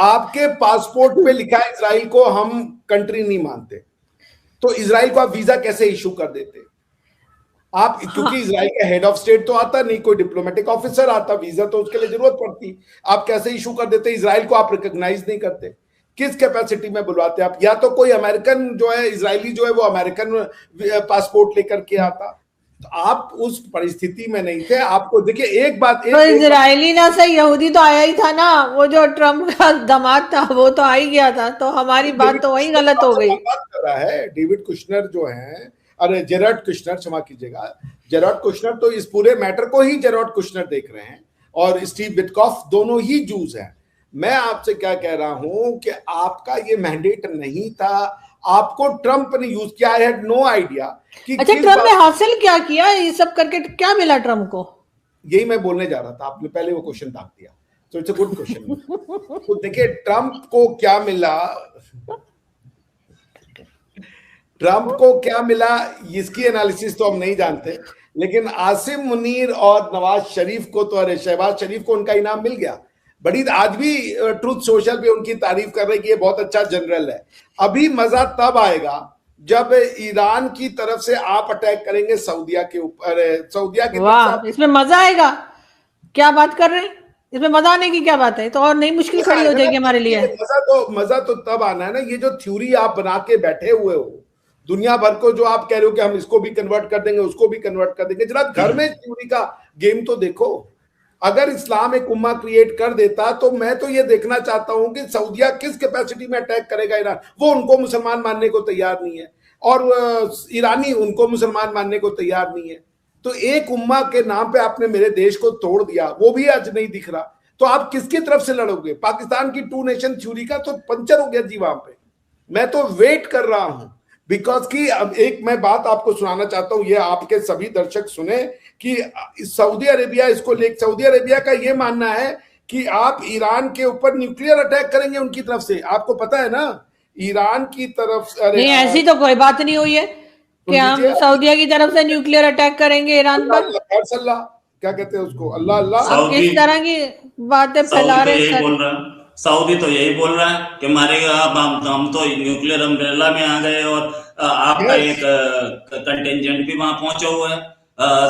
आपके पासपोर्ट पे लिखा है इजराइल को हम कंट्री नहीं मानते, तो इजराइल को आप वीजा कैसे इशू कर देते? आप क्योंकि इजराइल का हेड ऑफ स्टेट तो आता नहीं, कोई डिप्लोमेटिक ऑफिसर आता, वीजा तो उसके लिए जरूरत पड़ती, आप कैसे इशू कर देते? इजराइल को आप रिकॉग्नाइज नहीं करते, किस कैपेसिटी में बुलवाते आप? या तो कोई अमेरिकन जो है, इजरायली जो है वो अमेरिकन पासपोर्ट लेकर के आता, तो आप उस परिस्थिति में नहीं थे। आपको देखिए एक बात, तो इजरायली ना सही, यहूदी तो आया ही था ना, वो जो ट्रम्प का दामाद था वो तो आ ही गया था, तो हमारी बात तो वही गलत हो गई। बात कर रहा है डेविड कुशनर जो है, अरे जेराड कुशनर, क्षमा कीजिएगा, जेराड कुशनर तो इस पूरे मैटर को ही जेराड कुशनर देख रहे हैं, और स्टीव विटकॉफ दोनों ही जूस हैं। मैं आपसे क्या कह रहा हूं कि आपका ये मैंडेट नहीं था, आपको ट्रंप ने यूज किया। आई हैड नो आइडिया कि अच्छा, ट्रंप ने हासिल क्या किया ये सब करके, क्या मिला ट्रंप को? यही मैं बोलने जा रहा था, आपने पहले वो क्वेश्चन दाग दिया, तो इट्स अ गुड क्वेश्चन। तो देखिए ट्रंप को क्या मिला, ट्रंप को क्या मिला इसकी एनालिसिस तो हम नहीं जानते, लेकिन आसिम मुनीर और नवाज शरीफ को तो, अरे शहबाज शरीफ को उनका इनाम मिल गया। बड़ी आज भी ट्रूथ सोशल पे उनकी तारीफ कर रहे कि ये बहुत अच्छा जनरल है। अभी मजा तब आएगा जब ईरान की तरफ से आप अटैक करेंगे सऊदिया के ऊपर, सऊदिया की वाह, इसमें मजा आएगा? क्या बात कर रहे हैं, इसमें मजा आने की क्या बात है? तो और नई मुश्किल खड़ी हो जाएगी हमारे लिए। मजा तो तब आना है ना, ये जो थ्योरी आप बना के बैठे हुए हो दुनिया भर को, जो आप कह रहे हो कि हम इसको भी कन्वर्ट कर देंगे, उसको भी कन्वर्ट कर देंगे, जरा घर में थ्योरी का गेम तो देखो। अगर इस्लाम एक उम्मा क्रिएट कर देता, तो मैं तो ये देखना चाहता हूं कि सऊदिया किस कैपेसिटी में अटैक करेगा ईरान। वो उनको मुसलमान मानने को तैयार नहीं है, और ईरानी उनको मुसलमान मानने को तैयार नहीं है। तो एक उम्मा के नाम पे आपने मेरे देश को तोड़ दिया, वो भी आज नहीं दिख रहा, तो आप किसकी तरफ से लड़ोगे? पाकिस्तान की टू नेशन थ्योरी का तो पंचर हो गया जी वहां पे। मैं तो वेट कर रहा हूं, बिकॉज की अब एक मैं बात आपको सुनाना चाहता हूं, ये आपके सभी दर्शक सुने कि सऊदी अरेबिया इसको ले, सऊदी अरेबिया का ये मानना है कि आप ईरान के ऊपर न्यूक्लियर अटैक करेंगे उनकी तरफ से। आपको पता है ना ईरान की तरफ, नहीं ऐसी तो कोई बात नहीं हुई है कि हम सऊदिया की तरफ से न्यूक्लियर अटैक करेंगे ईरान पर। क्या कहते हैं उसको, अल्लाह अल्लाह। आप किस तरह की बातें फैला रहे हैं? सऊदी तो यही बोल रहा है कि मारेगा, हम तो न्यूक्लियर अम्ब्रेला में आ गए, और आपका एक कंटिजेंट भी वहां पहुंचे हुए है।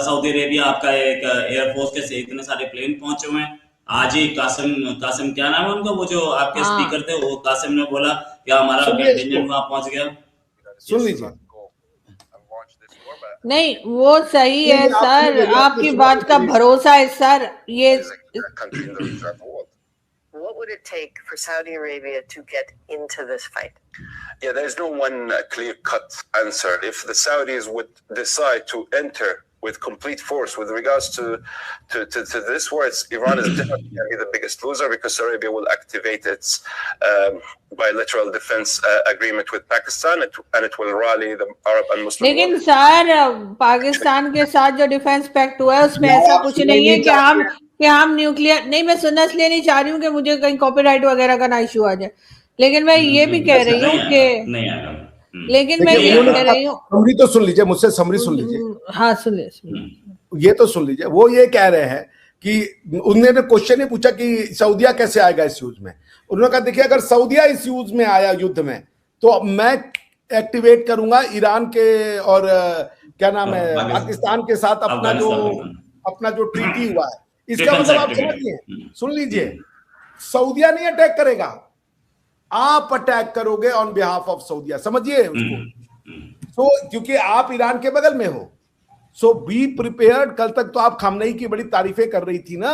सऊदी अरेबिया आपका एक एयरफोर्स के इतने सारे प्लेन पहुंचे हुए हैं। आज ही कासिम क्या नाम है उनका, वो जो आपके स्पीकर थे, वो कासिम ने बोला कि हमारा कंटिजेंट वहां पहुंच गया। सुन लीजिए। नहीं वो सही है सर, आपकी बात का भरोसा है सर। ये what would it take for Saudi Arabia to get into this fight? Yeah, there's no one clear-cut answer. If the Saudis would decide to enter with complete force with regards to this war, Iran is definitely going to be the biggest loser, because Arabia will activate its bilateral defense agreement with Pakistan, and it will rally the Arab and Muslim. लेकिन sir Pakistan के साथ जो defence pact हुआ है उसमें ऐसा कुछ नहीं है कि हम न्यूक्लियर, नहीं मैं सुनना इसलिए नहीं चाह रही हूँ कि मुझे कहीं कॉपीराइट वगैरह का ना इशू आ जाए, लेकिन मैं ये भी कह रही हूँ कि लेकिन मैं ये कह रही हूँ, समरी तो सुन लीजिए मुझसे, समरी सुन लीजिए। हाँ सुन लीजिए, ये तो सुन लीजिए। वो ये कह रहे हैं कि उन्होंने क्वेश्चन ही पूछा कि सऊदिया कैसे आएगा इस यूज में। उन्होंने कहा देखिए अगर सऊदिया इस यूज में आया युद्ध में, तो मैं एक्टिवेट करूंगा ईरान के और क्या नाम है पाकिस्तान के साथ अपना जो ट्रीटी हुआ है। इसका मतलब आप समझिए, सुन लीजिए, सऊदिया नहीं अटैक करेगा, आप अटैक करोगे ऑन बिहाफ ऑफ सऊदिया, समझिए उसको। सो क्योंकि आप ईरान के बगल में हो, सो बी प्रिपेयर्ड। कल तक तो आप खामनेई की बड़ी तारीफें कर रही थी ना,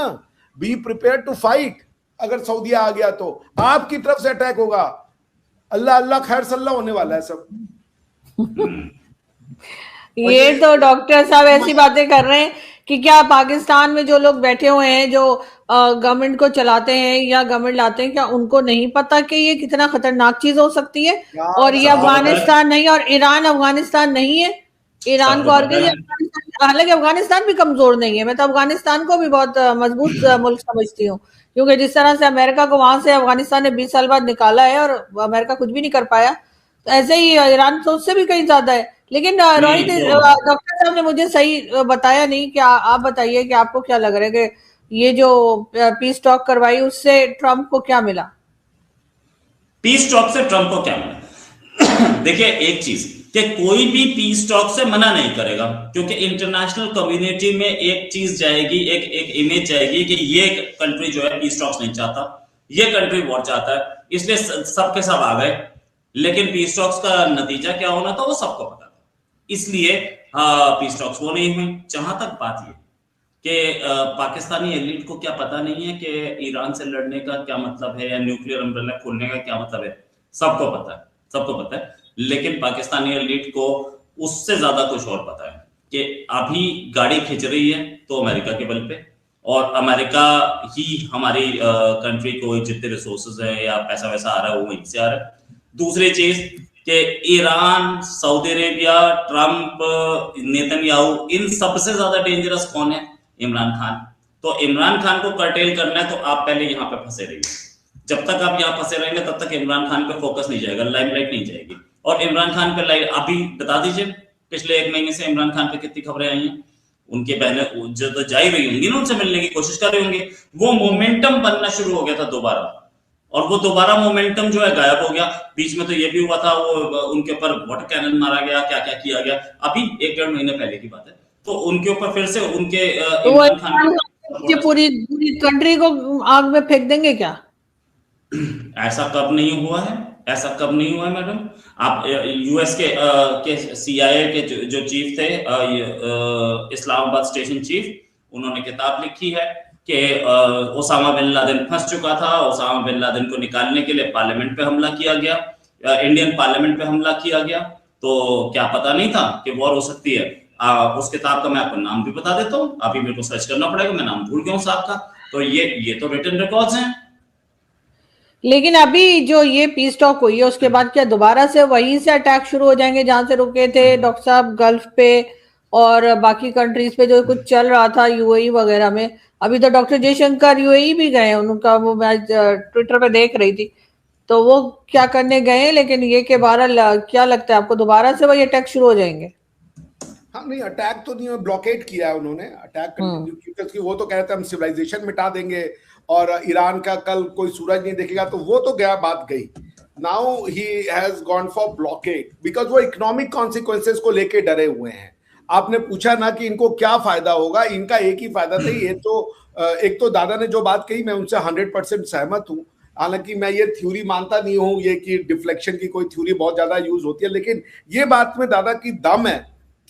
बी प्रिपेयर्ड टू फाइट। अगर सऊदिया आ गया तो आपकी तरफ से अटैक होगा, अल्लाह अल्लाह खैर सल्ला होने वाला है सब। ये तो डॉक्टर साहब ऐसी बातें कर रहे हैं कि क्या पाकिस्तान में जो लोग बैठे हुए हैं, जो गवर्नमेंट को चलाते हैं या गवर्नमेंट लाते हैं, क्या उनको नहीं पता कि ये कितना खतरनाक चीज हो सकती है? और ये अफगानिस्तान नहीं, और ईरान अफगानिस्तान नहीं है। ईरान को हालांकि अफगानिस्तान भी कमजोर नहीं है, मैं तो अफगानिस्तान को भी बहुत मजबूत मुल्क समझती हूँ, क्योंकि जिस तरह से अमेरिका को वहां से अफगानिस्तान ने 20 साल बाद निकाला है और अमेरिका कुछ भी नहीं कर पाया, तो ऐसे ही ईरान तो उससे भी कहीं ज्यादा है। लेकिन रोहित, डॉक्टर साहब ने मुझे सही बताया नहीं, क्या आप बताइए कि आपको क्या लग रहा है कि ये जो पीस टॉक करवाई उससे ट्रम्प को क्या मिला? पीस टॉक से ट्रंप को क्या मिला? देखिए एक चीज कि कोई भी पीस टॉक से मना नहीं करेगा, क्योंकि इंटरनेशनल कम्युनिटी में एक चीज जाएगी, एक इमेज जाएगी कि ये कंट्री जो है पीस टॉक्स नहीं चाहता, ये कंट्री वॉर चाहता है, इसलिए सबके सब आ गए। लेकिन पीस टॉक्स का नतीजा क्या होना था वो सबको पता था, इसलिए पीस टॉक्स वो नहीं हुए। जहां तक बात ये कि पाकिस्तानी एलिट को क्या पता नहीं है कि ईरान से लड़ने का क्या मतलब है या न्यूक्लियर अम्ब्रेला खोलने का क्या मतलब है, सबको पता है, सबको पता है। लेकिन पाकिस्तानी एलिट को उससे ज्यादा कुछ और पता है कि अभी गाड़ी खिंच रही है तो अमेरिका के बल पे, और अमेरिका ही हमारी कंट्री को जितने रिसोर्सेज है या पैसा वैसा आ रहा है वो वहीं से आ रहा है। दूसरी चीज कि Iran, Saudi Arabia, Trump, Netanyahu, इन सबसे ज्यादा डेंजरस कौन है? इमरान खान। तो इमरान खान को कर्टेल करना है तो आप पहले यहाँ पे फंसे रहिए। जब तक आप यहाँ फंसे रहेंगे तब तक इमरान खान पे फोकस नहीं जाएगा, लाइमलाइट नहीं जाएगी। और इमरान खान पे अभी बता दीजिए पिछले 1 महीने से इमरान खान पे कितनी खबरें आई हैं, उनके बहनें जो तो जा ही रही होंगी ना, उनसे मिलने की कोशिश कर रहे होंगे, वो मोमेंटम बनना शुरू हो गया था दोबारा, और वो दोबारा मोमेंटम जो है गायब हो गया। बीच में तो ये भी हुआ था वो उनके ऊपर वाटर कैनन मारा गया, क्या क्या किया गया, अभी 1-1.5 महीने पहले की बात है। तो उनके ऊपर फिर से उनके इमरान खान पूरी कंट्री को आग में फेंक देंगे क्या? ऐसा कब नहीं हुआ है, ऐसा कब नहीं हुआ है मैडम? आप यूएस के CIA के जो चीफ थे, इस्लामाबाद स्टेशन चीफ, उन्होंने किताब लिखी है कि ओसामा बिन लादेन फंस चुका था, ओसामा बिन लादेन को निकालने के लिए पार्लियामेंट पे हमला किया गया, इंडियन पार्लियामेंट पे हमला किया गया, तो क्या पता नहीं था कि वॉर हो सकती है। उस किताब का मैं आपको नाम भी बता देता हूँ, अभी मेरे को सर्च करना पड़ेगा, मैं नाम भूल गया हूँ साहब का। तो ये तो रिटन रिकॉर्ड्स हैं। लेकिन अभी जो ये पीस टॉक हुई है उसके बाद क्या दोबारा से वहीं से अटैक शुरू हो जाएंगे जहां से रुके थे डॉक्टर साहब, गल्फ पे और बाकी कंट्रीज पे जो कुछ चल रहा था UAE वगैरह में? अभी तो डॉक्टर जयशंकर UAE भी गए, उनका वो मैं ट्विटर पे देख रही थी, तो वो क्या करने गए, लेकिन ये के बारह क्या लगता है आपको दोबारा से वही अटैक शुरू हो जाएंगे? हाँ नहीं, अटैक तो नहीं, ब्लॉकेट किया है उन्होंने, अटैक कंटिन्यू, क्योंकि वो तो कहते हैं हम सिविलाइजेशन मिटा देंगे और ईरान का कल कोई सूरज नहीं देखेगा, तो वो तो गया, बात गई। Now he has gone for blockade because वो इकोनॉमिक कॉन्सिक्वेंसेस को लेके डरे हुए हैं। आपने पूछा ना कि इनको क्या फायदा होगा, इनका एक ही फायदा था। ये तो एक तो दादा ने जो बात कही मैं उनसे 100% सहमत हूँ। हालांकि मैं ये थ्योरी मानता नहीं हूँ ये कि डिफ्लेक्शन की कोई थ्योरी बहुत ज्यादा यूज होती है, लेकिन ये बात में दादा की दम है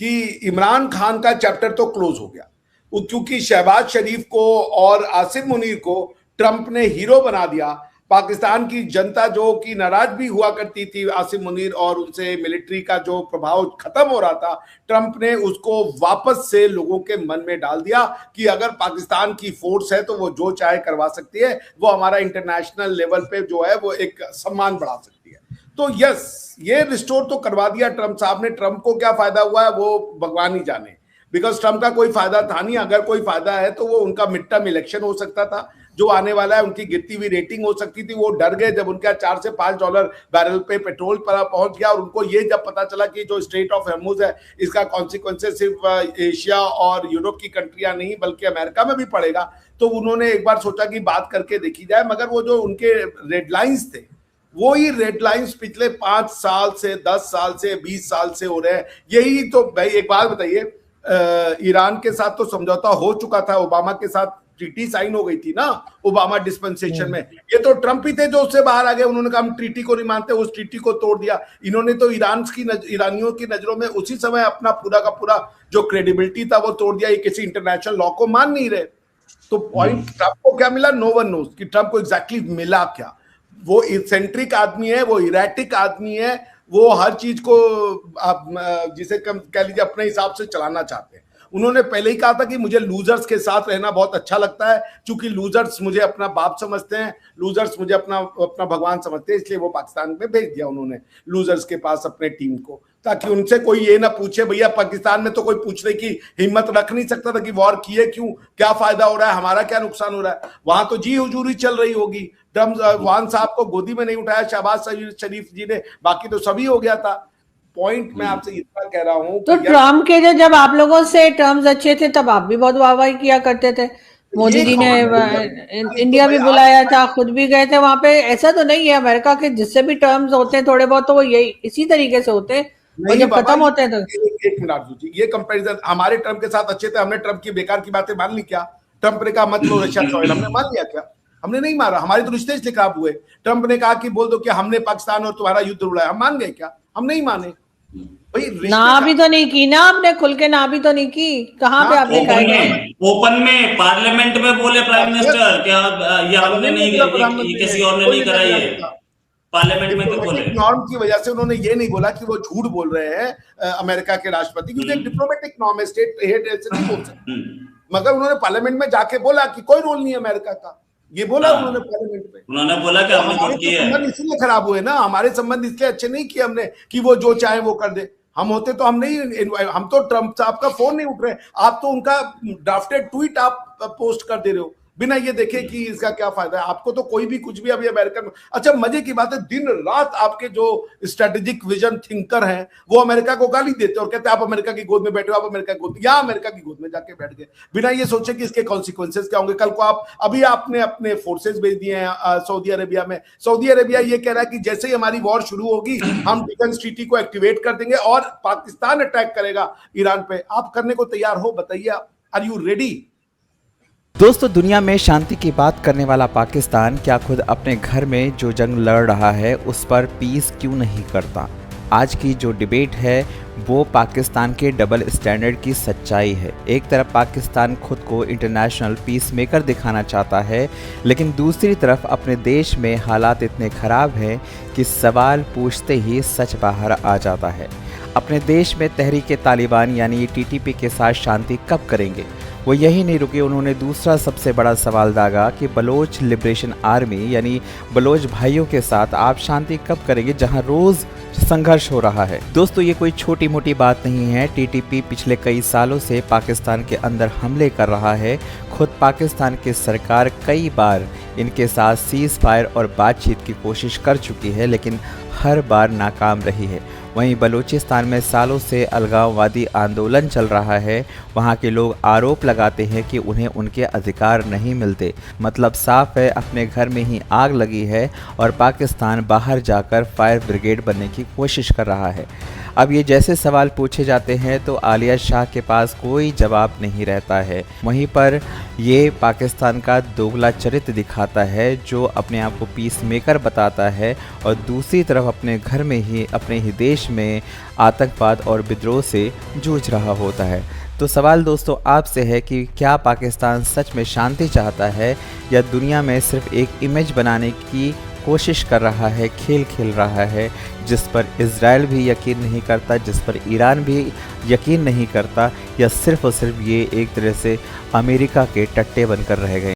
कि इमरान खान का चैप्टर तो क्लोज हो गया, क्योंकि शहबाज शरीफ को और आसिम मुनीर को ट्रंप ने हीरो बना दिया। पाकिस्तान की जनता जो कि नाराज भी हुआ करती थी आसिम मुनीर और उनसे, मिलिट्री का जो प्रभाव खत्म हो रहा था, ट्रंप ने उसको वापस से लोगों के मन में डाल दिया कि अगर पाकिस्तान की फोर्स है तो वो जो चाहे करवा सकती है, वो हमारा इंटरनेशनल लेवल पे जो है वो एक सम्मान बढ़ा सकती है। तो यस, ये रिस्टोर तो करवा दिया ट्रंप साहब ने। ट्रंप को क्या फायदा हुआ है वो भगवान ही जाने, बिकॉज ट्रंप का कोई फायदा था नहीं। अगर कोई फायदा है तो वो उनका मिड टर्म इलेक्शन हो सकता था जो आने वाला है, उनकी गिरती हुई रेटिंग हो सकती थी। वो डर गए जब उनका $4 से $5 बैरल पे पेट्रोल पर पहुंच गया, और उनको ये जब पता चला कि जो स्ट्रेट ऑफ हॉर्मुज है इसका कॉन्सिक्वेंसेस सिर्फ एशिया और यूरोप की कंट्रियां नहीं बल्कि अमेरिका में भी पड़ेगा, तो उन्होंने एक बार सोचा कि बात करके देखी जाए। मगर वो जो उनके रेड लाइन्स थे, वो ही रेड लाइन्स पिछले 5 साल से 10 साल से 20 साल से हो रहे हैं। यही तो भाई एक बात बताइए, ईरान के साथ तो समझौता हो चुका था, ओबामा के साथ ट्रीटी साइन हो गई थी ना, ओबामा डिस्पेंसेशन में। ये तो ट्रंप ही थे जो उससे बाहर आ गए, उन्होंने कहा हम ट्रीटी को नहीं मानते, उस ट्रीटी को तोड़ दिया। इन्होंने तो ईरानियों की नजरों में उसी समय अपना पूरा का पूरा जो क्रेडिबिलिटी था वो तोड़ दिया। ये किसी इंटरनेशनल लॉ को मान नहीं रहे। तो पॉइंट ट्रंप को क्या मिला, नो वन नोज कि ट्रंप को एग्जैक्टली मिला क्या। वो इसेंट्रिक आदमी है, वो इरेटिक आदमी है, वो हर चीज को आप जिसे कह लीजिए अपने हिसाब से चलाना चाहते हैं। उन्होंने पहले ही कहा था कि मुझे लूजर्स के साथ रहना बहुत अच्छा लगता है, क्योंकि लूजर्स मुझे अपना बाप समझते हैं, लूजर्स मुझे अपना भगवान समझते हैं। इसलिए वो पाकिस्तान में भेज दिया उन्होंने लूजर्स के पास अपने टीम को, ताकि उनसे कोई ये ना पूछे। भैया पाकिस्तान में तो कोई पूछने की हिम्मत रख नहीं सकता था कि वॉर किए क्यों, क्या फायदा हो रहा है, हमारा क्या नुकसान हो रहा है। वहां तो जी हुजूरी चल रही होगी। ट्रंप वान साहब को गोदी में नहीं उठाया शहबाज शरीफ जी ने, बाकी तो सभी हो गया था। पॉइंट मैं आपसे इतना कह रहा हूं। तो ट्रम्प के जब आप लोगों से टर्म्स अच्छे थे तब आप भी बहुत वाहवाही किया करते थे, मोदी ये जी ने कौन- इंडिया तो भी भाई बुलाया था, खुद भी गए थे वहां पे। ऐसा तो नहीं है अमेरिका के जिससे भी टर्म्स होते हैं थोड़े बहुत, तो वो यही इसी तरीके से होते हैं, और नहीं जब बाबा, खत्म होते हैं तो एक मिनट आरजू जी, ये कंपैरिजन हमारे ट्रम्प के साथ अच्छे थे, हमने ट्रम्प की बेकार की बातें मान ली क्या? ट्रम्प ने कहा मत लो रशिया का ऑयल, हमने मान लिया क्या? हमने नहीं मारा, हमारे तो रिश्ते इसलिए खराब हुए। ट्रम्प ने कहा कि बोल दो कि हमने पाकिस्तान और तुम्हारा युद्ध उड़ाया, हम मान गए क्या? हम नहीं माने भाई, रिश्ते ना भी तो नहीं की ना आपने, खुल के ना भी तो नहीं की, कहाँ पे हाँ, आप दिखाए गए? ओपन में पार्लियामेंट में बोले प्राइम मिनिस्टर क्या ये हमने पार्लियामेंट नहीं, में बोला ये प्रधानमंत्री किसी ने, और ने कोई नहीं करा, लेना देना ये नहीं था। पार्लियामेंट में तो बोले। डिप्लोमेटिक नॉर्म की वजह से उन्होंने ये नहीं बोला कि वो झूठ बोल रहे हैं अमेरिका के राष्ट्रपति, क्योंकि एक डिप्लोमेटिक नॉर्म है, स्टेट हेड ऐसे नहीं बोल सकते। मगर उन्होंने पार्लियामेंट में जाके बोला कि कोई रोल नहीं है अमेरिका का, ये बोला उन्होंने पार्लियामेंट में। उन्होंने बोला कि तो हमने हमारे खुद तो की है। संबंध इसीलिए खराब हुए ना, हमारे संबंध इसलिए अच्छे नहीं किए हमने कि वो जो चाहे वो कर दे। हम होते तो हम नहीं, हम तो ट्रम्प साहब का फोन नहीं उठ रहे, आप तो उनका ड्राफ्टेड ट्वीट आप पोस्ट कर दे रहे हो बिना ये देखे कि इसका क्या फायदा है आपको। तो कोई भी कुछ भी अभी अमेरिकन, अच्छा मजे की बात है, दिन रात आपके जो स्ट्रेटेजिक विजन थिंकर हैं वो अमेरिका को गाली देते और कहते हैं आप अमेरिका की गोद में बैठे हो, आप अमेरिका की गोद, या अमेरिका की गोद में जाके बैठ गए बिना ये सोचे कि इसके कॉन्सिक्वेंसेस क्या होंगे कल को। आप अभी आपने अपने फोर्सेस भेज दिए हैं सऊदी अरेबिया में, सऊदी अरेबिया ये कह रहा है कि जैसे ही हमारी वॉर शुरू होगी हम डिफेंस ट्रीटी को एक्टिवेट कर देंगे और पाकिस्तान अटैक करेगा ईरान पे। आप करने को तैयार हो? बताइए, आर यू रेडी? दोस्तों, दुनिया में शांति की बात करने वाला पाकिस्तान क्या खुद अपने घर में जो जंग लड़ रहा है उस पर पीस क्यों नहीं करता? आज की जो डिबेट है वो पाकिस्तान के डबल स्टैंडर्ड की सच्चाई है। एक तरफ पाकिस्तान खुद को इंटरनेशनल पीस मेकर दिखाना चाहता है, लेकिन दूसरी तरफ अपने देश में हालात इतने ख़राब हैं कि सवाल पूछते ही सच बाहर आ जाता है। अपने देश में तहरीक तालिबान यानी टीटीपी के साथ शांति कब करेंगे? वो यही नहीं रुके, उन्होंने दूसरा सबसे बड़ा सवाल दागा कि बलोच लिबरेशन आर्मी यानी बलोच भाइयों के साथ आप शांति कब करेंगे जहां रोज़ संघर्ष हो रहा है। दोस्तों, ये कोई छोटी मोटी बात नहीं है। टीटीपी पिछले कई सालों से पाकिस्तान के अंदर हमले कर रहा है। खुद पाकिस्तान की सरकार कई बार इनके साथ सीज़ फायर और बातचीत की कोशिश कर चुकी है, लेकिन हर बार नाकाम रही है। वहीं बलूचिस्तान में सालों से अलगाववादी आंदोलन चल रहा है। वहाँ के लोग आरोप लगाते हैं कि उन्हें उनके अधिकार नहीं मिलते। मतलब साफ है, अपने घर में ही आग लगी है और पाकिस्तान बाहर जाकर फायर ब्रिगेड बनने की कोशिश कर रहा है। अब ये जैसे सवाल पूछे जाते हैं तो आलिया शाह के पास कोई जवाब नहीं रहता है। वहीं पर ये पाकिस्तान का दोगला चरित्र दिखाता है, जो अपने आप को पीस मेकर बताता है और दूसरी तरफ अपने घर में ही, अपने ही देश में आतंकवाद और विद्रोह से जूझ रहा होता है। तो सवाल दोस्तों आपसे है कि क्या पाकिस्तान सच में शांति चाहता है या दुनिया में सिर्फ एक इमेज बनाने की कोशिश कर रहा है, खेल खेल रहा है, जिस पर इजराइल भी यकीन नहीं करता, जिस पर ईरान भी यकीन नहीं करता, या सिर्फ और सिर्फ ये एक तरह से अमेरिका के टट्टे बनकर रह गए।